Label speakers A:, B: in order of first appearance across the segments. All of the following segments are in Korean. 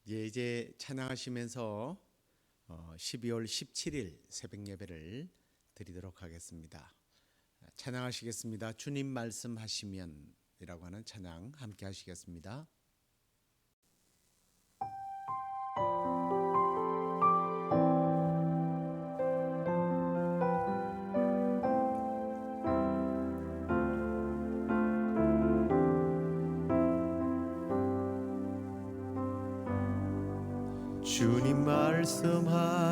A: 이제 찬양하시면서 12월 17일 새벽 예배를 드리도록 하겠습니다. 찬양하시겠습니다. 주님 말씀하시면 이라고 하는 찬양 함께 하시겠습니다. 주님 말씀하시면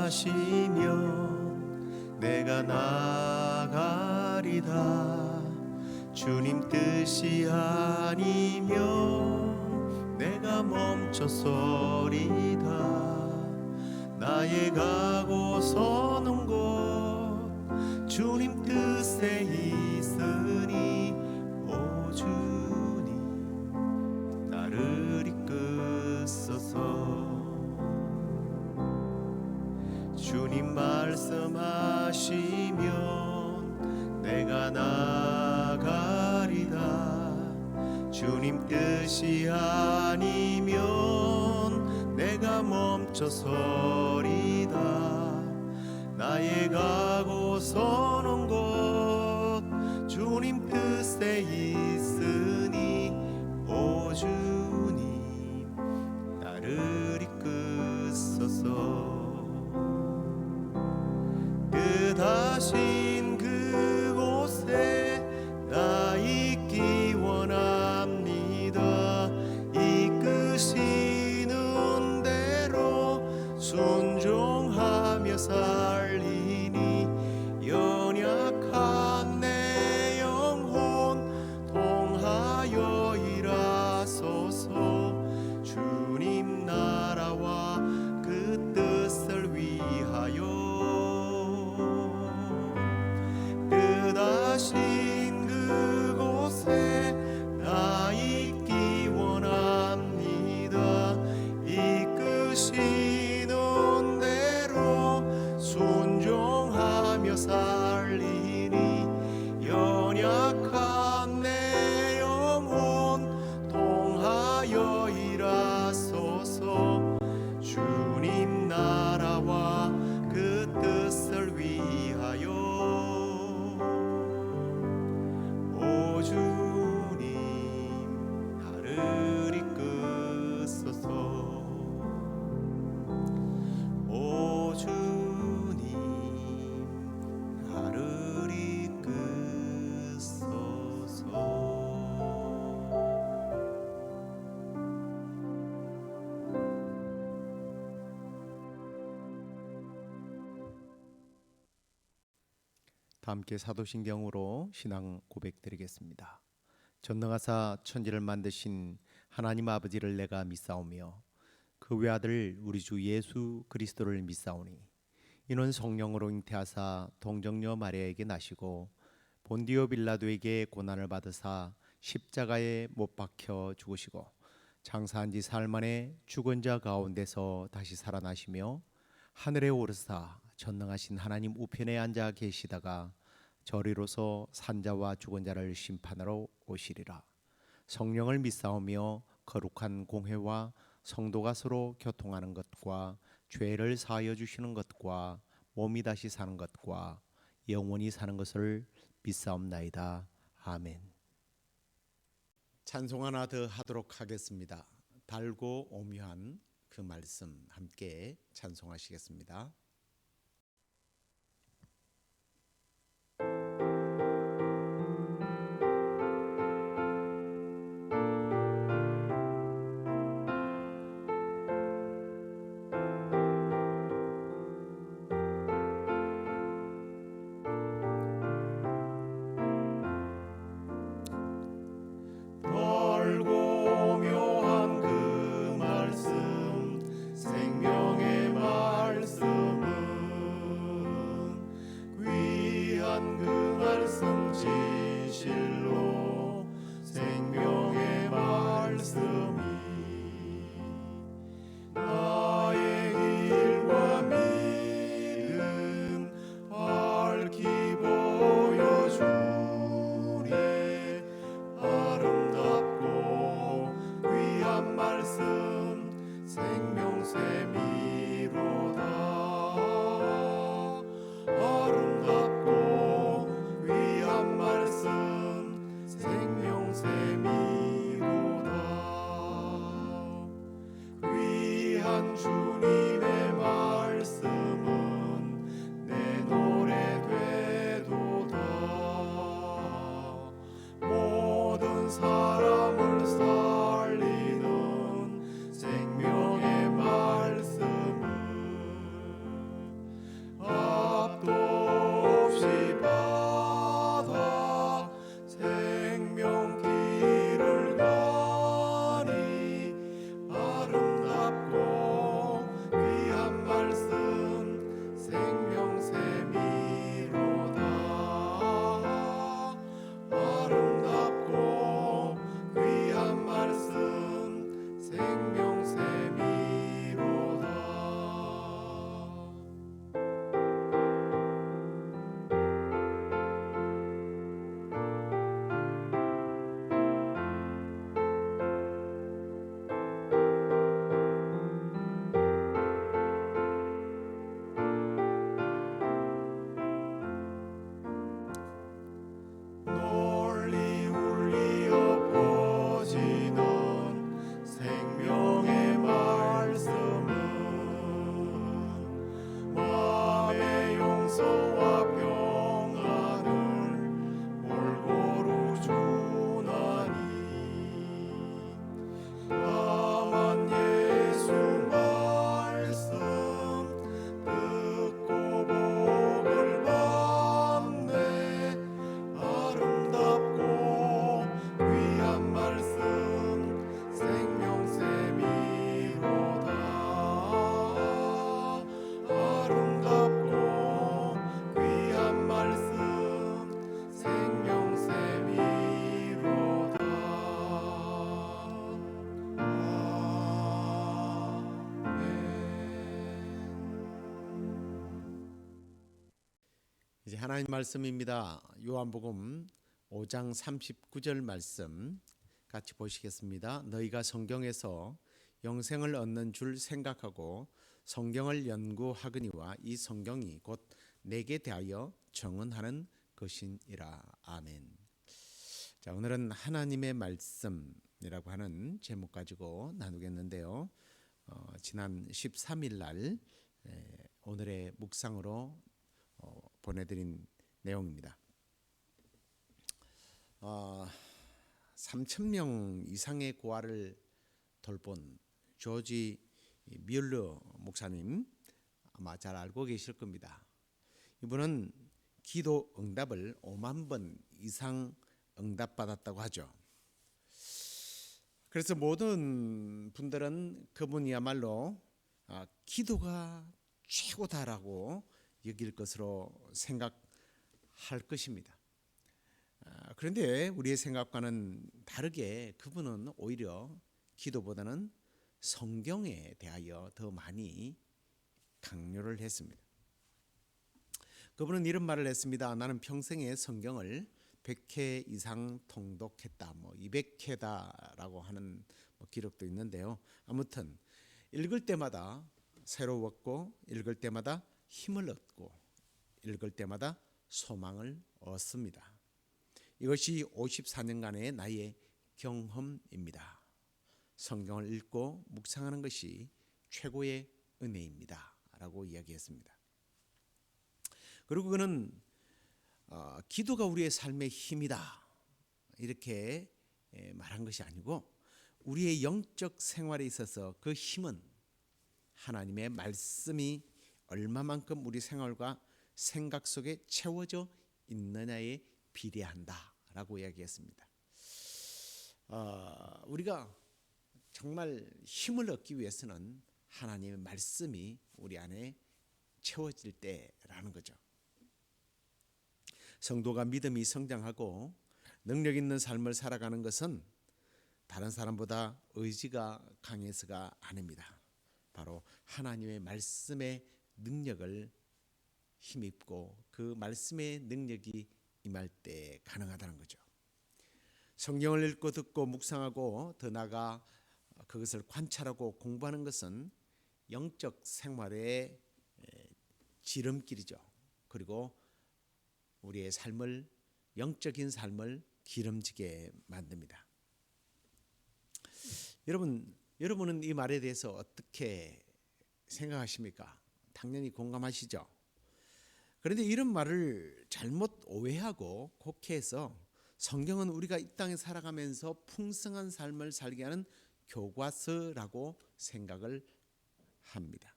A: 내가 나가리다. 주님 뜻이 아니면 내가 멈춰서리다. 나의 가고 서는 곳 주님 뜻에 있으니 오 주님 나를 이끄소서. 주님 말씀하시면 내가 나가리다. 주님 뜻이 아니면 내가 멈춰서리다. 나의 가고 서는 곳 주님 뜻에 있으니 오 주님 나를 이끄소서. 뜻하신 그곳에 나 있기 원합니다. 이끄시는 대로 순종하며 살리니 연약한 내 영혼 통하여 일하소서. 주님 나라와 그 뜻을 위하여 뜻하신 그곳에 나 있기 원합니다. 이끄시는 대로 순종하며 살리니 연약한 내 영혼 통하여 일하소서. 주님 나라와 그 뜻을 위하여 주님 나를 이끄소서. 오 주님 나를 이끄소서. 다 함께 사도신경으로 신앙 고백 드리겠습니다. 전능하사 천지를 만드신 하나님 아버지를 내가 믿사오며 그 외아들 우리 주 예수 그리스도를 믿사오니 이는 성령으로 잉태하사 동정녀 마리아에게 나시고 본디오 빌라도에게 고난을 받으사 십자가에 못 박혀 죽으시고 장사한 지 사흘 만에 죽은 자 가운데서 다시 살아나시며 하늘에 오르사 전능하신 하나님 우편에 앉아 계시다가 저리로서 산자와 죽은 자를 심판하러 오시리라. 성령을 믿사오며 거룩한 공회와 성도가 서로 교통하는 것과 죄를 사하여 주시는 것과 몸이 다시 사는 것과 영원히 사는 것을 믿사옵나이다. 아멘. 찬송 하나 더 하도록 하겠습니다. 달고 오묘한 그 말씀 함께 찬송하시겠습니다.
B: 묘한 그 말씀 생명의 말씀
A: 귀한 주님의 말씀은 내 노래 되도다. 모든 사람을 살리는 생명의 말씀은 앞도 없이 받아 생명 길을 가니 아름답고 귀한 말씀 생명샘이로다. 아름답고 귀한 말씀 생명샘이로다. 널리 울리어 퍼지는 생명의 말씀은 마음의 용서와 평안을 골고루 주나니 다만 예수 말씀 듣고 복을 받네. 아름답고 귀한 말씀 생명샘이로다. 아름답고 귀한 말씀 생명샘이로다. 이제 하나님 말씀입니다. 요한복음 5장 39절 말씀 같이 보시겠습니다. 너희가 성경에서 영생을 얻는 줄 생각하고 성경을 연구하거니와 이 성경이 곧 내게 대하여 정언하는 것이니라. 아멘. 자, 오늘은 하나님의 말씀이라고 하는 제목 가지고 나누겠는데요. 지난 13일 날 오늘의 묵상으로 보내드린 내용입니다. 3,000명 이상의 고아를 돌본 조지 뮬러 목사님 아마 잘 알고 계실 겁니다. 이분은 기도 응답을 5만 번 이상 응답받았다고 하죠. 그래서 모든 분들은 그분이야말로 기도가 최고다라고 여길 것으로 생각할 것입니다. 그런데 우리의 생각과는 다르게 그분은 오히려 기도보다는 성경에 대하여 더 많이 강요를 했습니다. 그분은 이런 말을 했습니다. 나는 평생에 성경을 100회 이상 통독했다. 200회다라고 하는 기록도 있는데요. 아무튼 읽을 때마다 새로웠고 읽을 때마다 힘을 얻고 읽을 때마다 소망을 얻습니다. 이것이 54년간의 나의 경험입니다. 성경을 읽고 묵상하는 것이 최고의 은혜입니다 라고 이야기했습니다. 그리고 그는 기도가 우리의 삶의 힘이다 이렇게 말한 것이 아니고 우리의 영적 생활에 있어서 그 힘은 하나님의 말씀이 얼마만큼 우리 생활과 생각 속에 채워져 있느냐에 비례한다라고 이야기했습니다. 우리가 정말 힘을 얻기 위해서는 하나님의 말씀이 우리 안에 채워질 때라는 거죠. 성도가 믿음이 성장하고 능력 있는 삶을 살아가는 것은 다른 사람보다 의지가 강해서가 아닙니다. 바로 하나님의 말씀의 능력을 힘입고 그 말씀의 능력이 임할 때 가능하다는 거죠. 성경을 읽고 듣고 묵상하고 더 나아가 그것을 관찰하고 공부하는 것은 영적 생활의 지름길이죠. 그리고 우리의 삶을 영적인 삶을 기름지게 만듭니다. 여러분은 이 말에 대해서 어떻게
B: 생각하십니까? 당연히 공감하시죠? 그런데 이런 말을 잘못 오해하고 곡해해서 성경은 우리가 이 땅에 살아가면서 풍성한 삶을 살게 하는 교과서라고 생각을 합니다.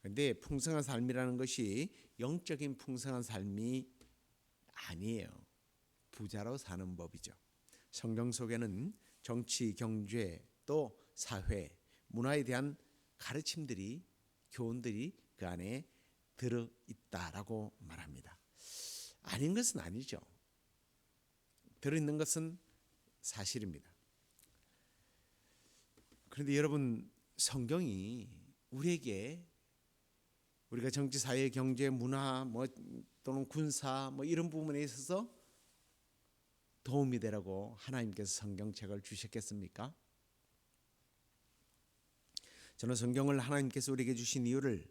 B: 그런데 풍성한 삶이라는 것이 영적인 풍성한 삶이 아니에요. 부자로 사는 법이죠. 성경 속에는 정치, 경제, 또 사회, 문화에 대한 가르침들이, 교훈들이 그 안에 들어 있다라고 말합니다. 아닌 것은 아니죠. 들어 있는 것은 사실입니다. 그런데 여러분, 성경이 우리에게 우리가 정치, 사회, 경제, 문화 또는 군사 이런 부분에 있어서 도움이 되라고 하나님께서 성경책을 주셨겠습니까? 저는 성경을 하나님께서 우리에게 주신 이유를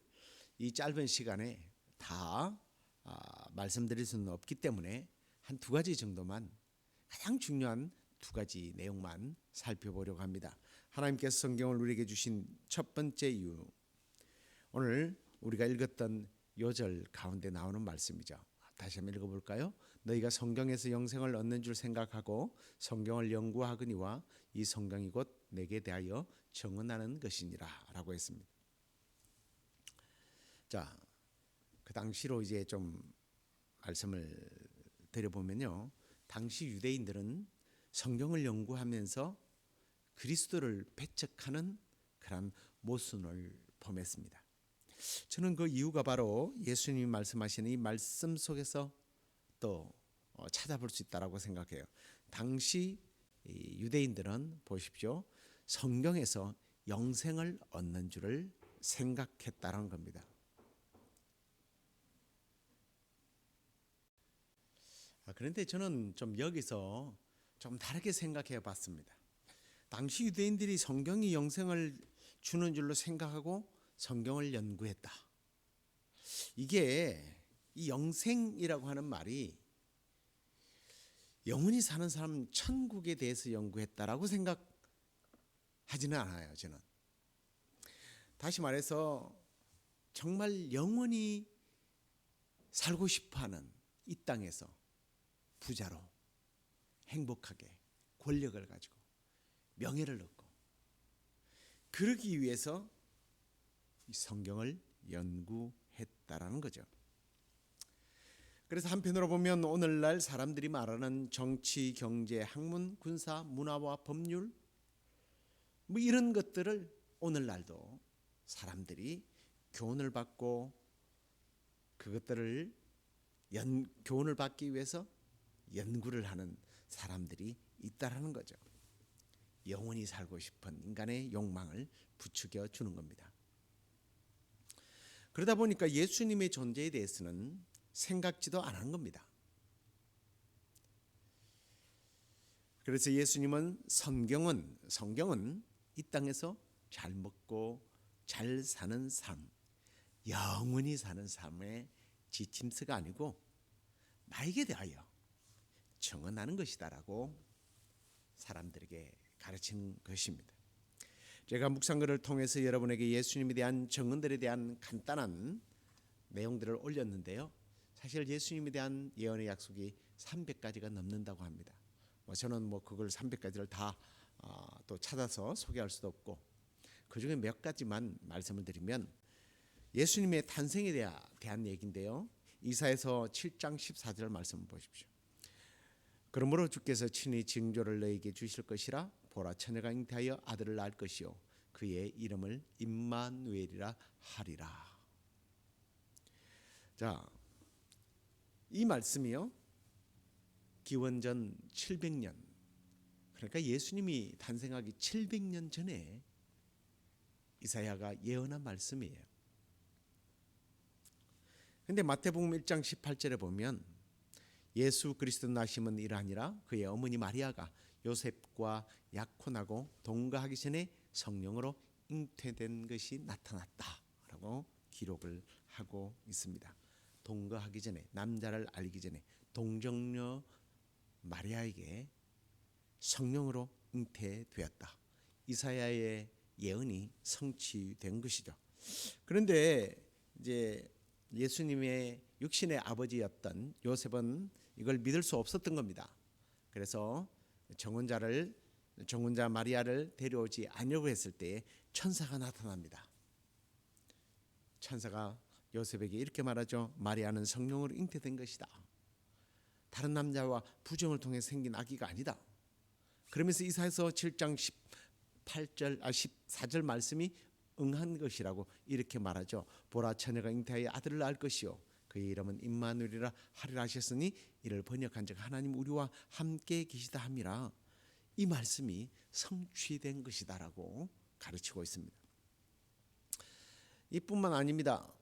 B: 이 짧은 시간에 다 말씀드릴 수는 없기 때문에 한 두 가지 정도만, 가장 중요한 두 가지 내용만 살펴보려고 합니다. 하나님께서 성경을 우리에게 주신 첫 번째 이유, 오늘 우리가 읽었던 요절 가운데 나오는 말씀이죠. 다시 한번 읽어볼까요? 너희가 성경에서 영생을 얻는 줄 생각하고 성경을 연구하거니와 이 성경이 곧 내게 대하여 증언하는 것이니라 라고 했습니다. 자, 그 당시로 이제 좀 말씀을 드려보면요, 당시 유대인들은 성경을 연구하면서 그리스도를 배척하는 그런 모순을 범했습니다. 저는 그 이유가 바로 예수님이 말씀하시는 이 말씀 속에서 또 찾아볼 수 있다라고 생각해요. 당시 유대인들은 보십시오, 성경에서 영생을 얻는 줄을 생각했다는 겁니다. 그런데 저는 좀 여기서 좀 다르게 생각해 봤습니다. 당시 유대인들이 성경이 영생을 주는 줄로 생각하고 성경을 연구했다. 이게 이 영생이라고 하는 말이 영원히 사는 사람 천국에 대해서 연구했다라고 생각하지는 않아요. 저는 다시 말해서 정말 영원히 살고 싶어하는 이 땅에서 부자로 행복하게 권력을 가지고 명예를 얻고 그러기 위해서 이 성경을 연구했다라는 거죠. 그래서 한편으로 보면 오늘날 사람들이 말하는 정치, 경제, 학문, 군사, 문화와 법률 이런 것들을 오늘날도 사람들이 교훈을 받고 그것들을 교훈을 받기 위해서 연구를 하는 사람들이 있다라는 거죠. 영원히 살고 싶은 인간의 욕망을 부추겨 주는 겁니다. 그러다 보니까 예수님의 존재에 대해서는 생각지도 않은 겁니다. 그래서 예수님은 성경은 이 땅에서 잘 먹고 잘 사는 삶, 영원히 사는 삶의 지침서가 아니고 나에게 대하여 증언하는 것이다라고 사람들에게 가르친 것입니다. 제가 묵상글을 통해서 여러분에게 예수님에 대한 증언들에 대한 간단한 내용들을 올렸는데요. 사실 예수님에 대한 예언의 약속이 300가지가 넘는다고 합니다. 저는 그걸 300가지를 다 또 찾아서 소개할 수도 없고 그 중에 몇 가지만 말씀을 드리면 예수님의 탄생에 대한 얘기인데요. 이사야서 7장 14절 말씀을 보십시오. 그러므로 주께서 친히 징조를 너에게 주실 것이라 보라 처녀가 잉태하여 아들을 낳을 것이요 그의 이름을 임마누엘이라 하리라. 자, 이 말씀이요, 기원전 700년, 그러니까 예수님이 탄생하기 700년 전에 이사야가 예언한 말씀이에요. 근데 마태복음 1장 18절에 보면 예수 그리스도 나심은 이러하니라 그의 어머니 마리아가 요셉과 약혼하고 동거하기 전에 성령으로 잉태된 것이 나타났다라고 기록을 하고 있습니다. 동거하기 전에, 남자를 알기 전에 동정녀 마리아에게 성령으로 잉태되었다. 이사야의 예언이 성취된 것이죠. 그런데 이제 예수님의 육신의 아버지였던 요셉은 이걸 믿을 수 없었던 겁니다. 그래서 정혼자 마리아를 데려오지 않으려고 했을 때 천사가 나타납니다. 천사가 요셉에게 이렇게 말하죠. 마리아는 성령으로 잉태된 것이다. 다른 남자와 부정을 통해 생긴 아기가 아니다. 그러면서 이사야서 7장 14절 말씀이 응한 것이라고 이렇게 말하죠. 보라, 처녀가 잉태하여 아들을 낳을 것이요 그의 이름은 임마누엘이라 하리라 하셨으니 이를 번역한즉 하나님 우리와 함께 계시다 함이라. 이 말씀이 성취된 것이다라고 가르치고 있습니다. 이뿐만 아닙니다.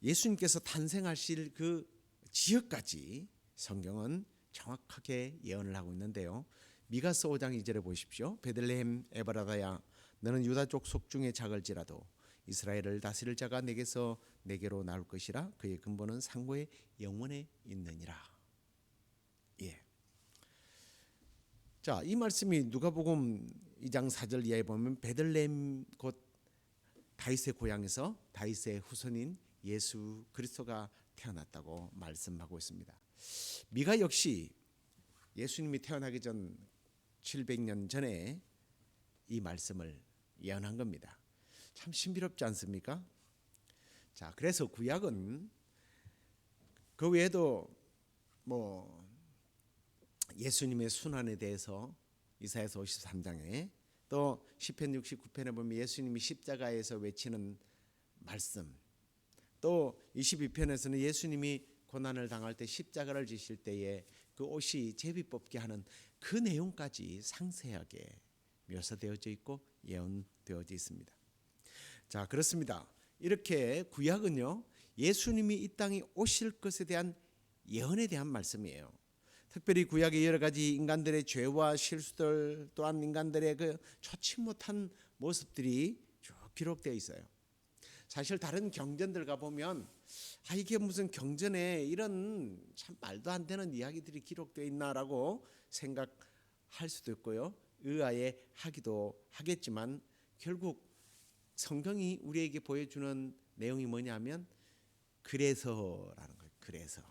B: 예수님께서 탄생하실 그 지역까지 성경은 정확하게 예언을 하고 있는데요. 미가서 5장 2절에 보십시오. 베들레헴 에브라다야 너는 유다 족속 중에 작을지라도 이스라엘을 다스릴 자가 내게로 나올 것이라. 그의 근본은 상고의 영원에 있느니라. 예. 자, 이 말씀이 누가복음 2장 4절 이하에 보면 베들레헴 곧 다윗의 고향에서 다윗의 후손인 예수 그리스도가 태어났다고 말씀하고 있습니다. 미가 역시 예수님이 태어나기 전 700년 전에 이 말씀을 예언한 겁니다. 참 신비롭지 않습니까? 자, 그래서 구약은 그 외에도 뭐 예수님의 순환에 대해서 이사야서 53장에 또 시편 69편에 보면 예수님이 십자가에서 외치는 말씀, 또 22편에서는 예수님이 고난을 당할 때 십자가를 지실 때에 그 옷이 제비 뽑게 하는 그 내용까지 상세하게 묘사되어져 있고 예언되어져 있습니다. 자, 그렇습니다. 이렇게 구약은요, 예수님이 이 땅에 오실 것에 대한 예언에 대한 말씀이에요. 특별히 구약의 여러 가지 인간들의 죄와 실수들 또한 인간들의 그 좋지 못한 모습들이 쭉 기록되어 있어요. 사실 다른 경전들 가보면 이게 무슨 경전에 이런 참 말도 안 되는 이야기들이 기록되어 있나라고 생각할 수도 있고요. 의아해 하기도 하겠지만 결국 성경이 우리에게 보여주는 내용이 뭐냐면 그래서라는 거예요. 그래서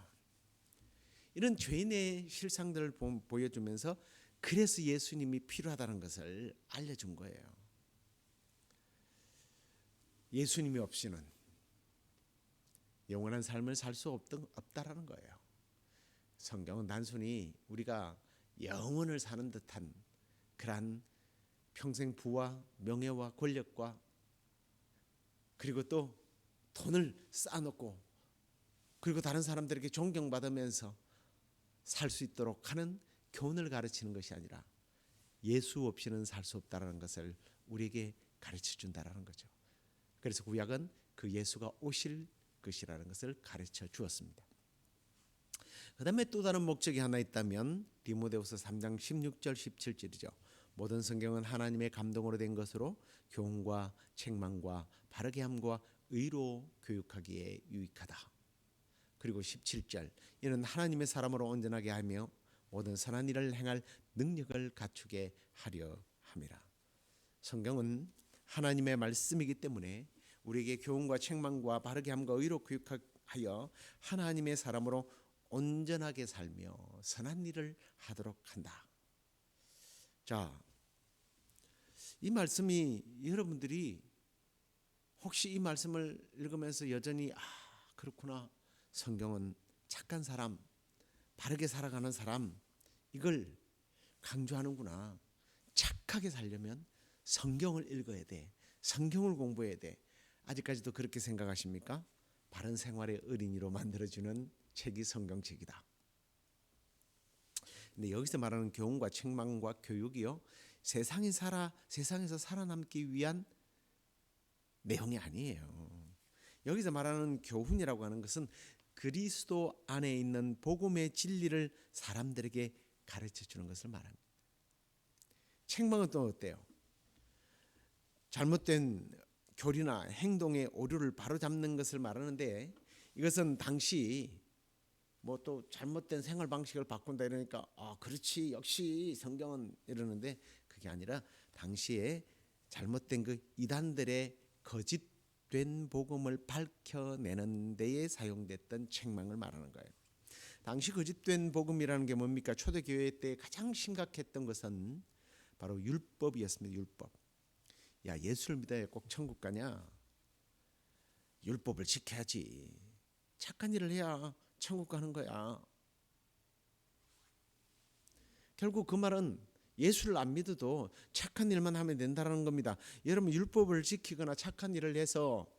B: 이런 죄인의 실상들을 보여주면서 그래서 예수님이 필요하다는 것을 알려준 거예요. 예수님이 없이는 영원한 삶을 살 수 없다라는 거예요. 성경은 단순히 우리가 영원을 사는 듯한 그러한 평생 부와 명예와 권력과 그리고 또 돈을 쌓아놓고 그리고 다른 사람들에게 존경받으면서 살 수 있도록 하는 교훈을 가르치는 것이 아니라 예수 없이는 살 수 없다라는 것을 우리에게 가르쳐 준다라는 거죠. 그래서 구약은 그 예수가 오실 것이라는 것을 가르쳐 주었습니다. 그 다음에 또 다른 목적이 하나 있다면 디모데후서 3장 16절 17절이죠. 모든 성경은 하나님의 감동으로 된 것으로 교훈과 책망과 바르게 함과 의로 교육하기에 유익하다. 그리고 17절 이는 하나님의 사람으로 온전하게 하며 모든 선한 일을 행할 능력을 갖추게 하려 함이라. 성경은 하나님의 말씀이기 때문에 우리에게 교훈과 책망과 바르게 함과 의로 교육하여 하나님의 사람으로 온전하게 살며 선한 일을 하도록 한다. 자, 이 말씀이 여러분들이 혹시 이 말씀을 읽으면서 여전히 그렇구나, 성경은 착한 사람, 바르게 살아가는 사람 이걸 강조하는구나. 착하게 살려면 성경을 읽어야 돼. 성경을 공부해야 돼. 아직까지도 그렇게 생각하십니까? 바른 생활의 어린이로 만들어주는 책이 성경책이다. 근데 여기서 말하는 교훈과 책망과 교육이요, 세상에서 살아남기 위한 내용이 아니에요. 여기서 말하는 교훈이라고 하는 것은 그리스도 안에 있는 복음의 진리를 사람들에게 가르쳐 주는 것을 말합니다. 책망은 또 어때요? 잘못된 교리나 행동의 오류를 바로잡는 것을 말하는데, 이것은 당시 뭐 또 잘못된 생활 방식을 바꾼다 이러니까 그렇지 역시 성경은 이러는데, 그게 아니라 당시에 잘못된 그 이단들의 거짓 거짓된 복음을 밝혀내는 데에 사용됐던 책망을 말하는 거예요. 당시 거짓된 복음이라는 게 뭡니까? 초대교회 때 가장 심각했던 것은 바로 율법이었습니다. 율법. 야, 예수를 믿어야 꼭 천국 가냐? 율법을 지켜야지. 착한 일을 해야 천국 가는 거야. 결국 그 말은 예수를 안 믿어도 착한 일만 하면 된다는 겁니다. 여러분, 율법을 지키거나 착한 일을 해서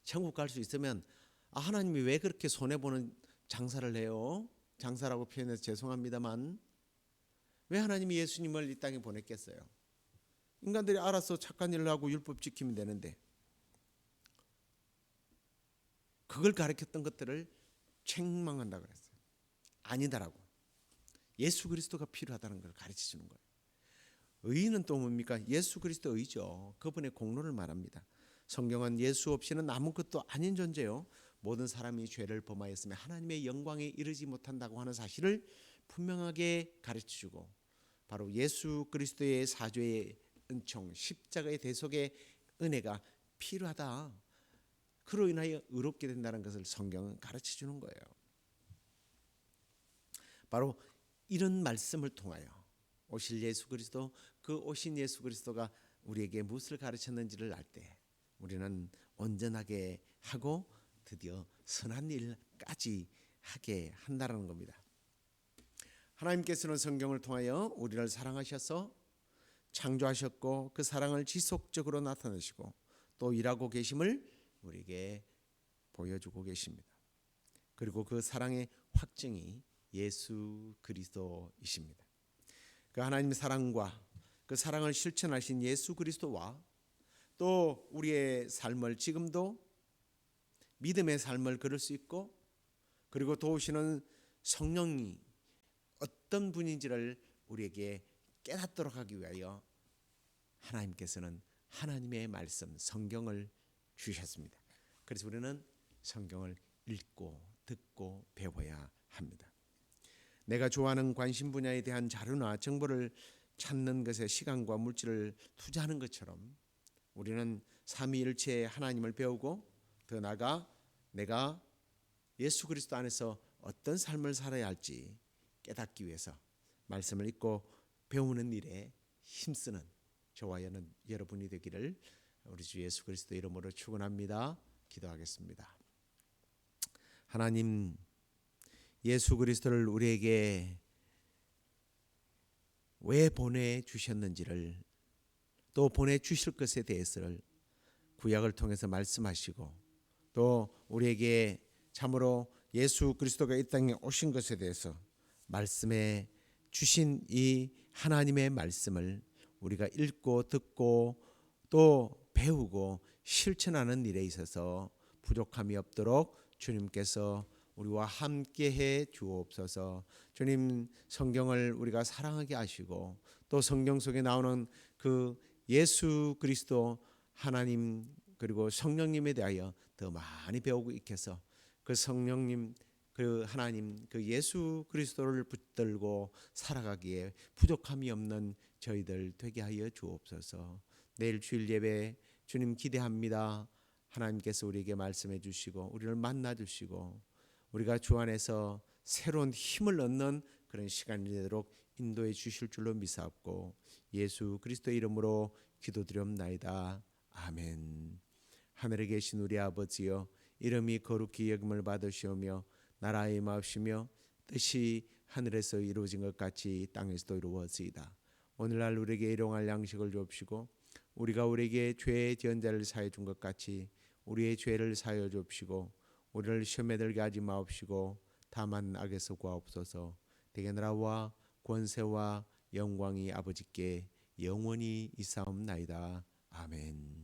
B: 천국 갈 수 있으면 하나님이 왜 그렇게 손해보는 장사를 해요? 장사라고 표현해서 죄송합니다만 왜 하나님이 예수님을 이 땅에 보냈겠어요? 인간들이 알아서 착한 일을 하고 율법 지키면 되는데 그걸 가르쳤던 것들을 책망한다고 그랬어요. 아니다라고. 예수 그리스도가 필요하다는 걸 가르쳐 주는 거예요. 의는 또 뭡니까? 예수 그리스도 의죠. 그분의 공로를 말합니다. 성경은 예수 없이는 아무것도 아닌 존재요. 모든 사람이 죄를 범하였으며 하나님의 영광에 이르지 못한다고 하는 사실을 분명하게 가르쳐 주고 바로 예수 그리스도의 사죄의 은총, 십자가의 대속의 은혜가 필요하다. 그로 인하여 의롭게 된다는 것을 성경은 가르쳐 주는 거예요. 바로 이런 말씀을 통하여 오실 예수 그리스도, 그 오신 예수 그리스도가 우리에게 무엇을 가르쳤는지를 알 때 우리는 온전하게 하고 드디어 선한 일까지 하게 한다는 겁니다. 하나님께서는 성경을 통하여 우리를 사랑하셔서 창조하셨고 그 사랑을 지속적으로 나타내시고 또 일하고 계심을 우리에게 보여주고 계십니다. 그리고 그 사랑의 확증이 예수 그리스도이십니다. 그 하나님의 사랑과 그 사랑을 실천하신 예수 그리스도와 또 우리의 삶을 지금도 믿음의 삶을 걸을 수 있고 그리고 도우시는 성령이 어떤 분인지를 우리에게 깨닫도록 하기 위하여 하나님께서는 하나님의 말씀 성경을 주셨습니다. 그래서 우리는 성경을 읽고 듣고 배워야 합니다. 내가 좋아하는 관심 분야에 대한 자료나 정보를 찾는 것에 시간과 물질을 투자하는 것처럼 우리는 삼위일체의 하나님을 배우고 더 나아가 내가 예수 그리스도 안에서 어떤 삶을 살아야 할지 깨닫기 위해서 말씀을 읽고 배우는 일에 힘쓰는 저와 여러분이 되기를 우리 주 예수 그리스도 이름으로 축원합니다. 기도하겠습니다. 하나님, 예수 그리스도를 우리에게 왜 보내주셨는지를 또 보내주실 것에 대해서를 구약을 통해서 말씀하시고 또 우리에게 참으로 예수 그리스도가 이 땅에 오신 것에 대해서 말씀해 주신 이 하나님의 말씀을 우리가 읽고 듣고 또 배우고 실천하는 일에 있어서 부족함이 없도록 주님께서 우리와 함께해 주옵소서. 주님, 성경을 우리가 사랑하게 하시고 또 성경 속에 나오는 그 예수 그리스도 하나님 그리고 성령님에 대하여 더 많이 배우고 익혀서 그 성령님 그 하나님 그 예수 그리스도를 붙들고 살아가기에 부족함이 없는 저희들 되게 하여 주옵소서. 내일 주일 예배 주님 기대합니다. 하나님께서 우리에게 말씀해 주시고 우리를 만나 주시고 우리가 주 안에서 새로운 힘을 얻는 그런 시간이 되도록 인도해 주실 줄로 믿사옵고 예수 그리스도의 이름으로 기도드리옵나이다. 아멘. 하늘에 계신 우리 아버지여, 이름이 거룩히 여김을 받으시오며 나라의 마옵시며 뜻이 하늘에서 이루어진 것 같이 땅에서도 이루어지이다. 오늘날 우리에게 일용할 양식을 주옵시고 우리가 우리에게 죄의 지은 사해 준 것 같이 우리의 죄를 사하여 주옵시고 우리를 시험에 들게 하지 마옵시고 다만 악에서 구하옵소서. 대개 나라와 권세와 영광이 아버지께 영원히 있사옵나이다. 아멘.